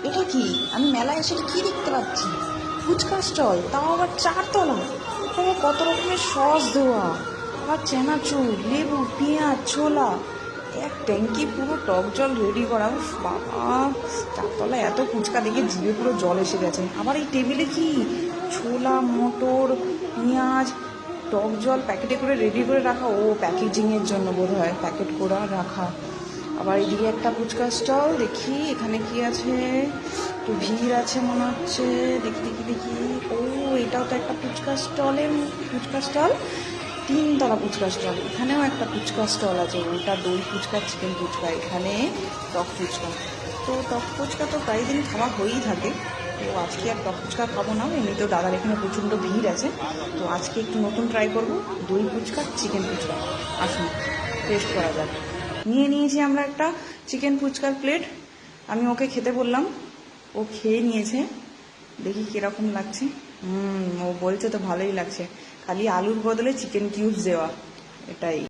এটা কি? আমি মেলায় এসে কি দেখতে পাচ্ছি? ফুচকা স্টল, তাও আবার 4 তলা। আবার কত রকমের সস দেওয়া, আবার চানাচুর, লেবু, পেঁয়াজ, ছোলা, এক ট্যাঙ্কি পুরো টক জল রেডি করা। উফ বাবা, 4 তলায় এত ফুচকা দেখে জিভে পুরো জল এসে গেছে। আবার এই টেবিলে কি ছোলা, মটর, পেঁয়াজ, টক জল প্যাকেটে করে রেডি করে রাখা। ও প্যাকেজিংয়ের জন্য বোধ হয় প্যাকেট করা রাখা। আবার এদিকে একটা ফুচকা স্টল, দেখি এখানে কি আছে। একটু ভিড় আছে মনে হচ্ছে, দেখি দেখি দেখি। ও, এটাও তো একটা ফুচকা স্টল, 3 তলা ফুচকা স্টল। এখানেও একটা ফুচকা স্টল আছে, ওটা দই ফুচকা, চিকেন ফুচকা, এখানে টক ফুচকা। তো টক ফুচকা তো প্রায় দিন খাওয়া হয়েই থাকে। তো আজকে আর টক ফুচকা খাবো না, এমনিতেও দাদার এখানে প্রচণ্ড ভিড় আছে। তো আজকে একটু নতুন ট্রাই করব, দই ফুচকা, চিকেন ফুচকা। আসুন টেস্ট করা যাক। নিয়ে নিয়েছি আমরা একটা চিকেন ফুচকার প্লেট। আমি ওকে খেতে বললাম, ও খেয়ে নিয়েছে। দেখি কীরকম লাগছে। ও বলছে তো ভালোই লাগছে, খালি আলুর বদলে চিকেন কিউবস দেওয়া, এটাই।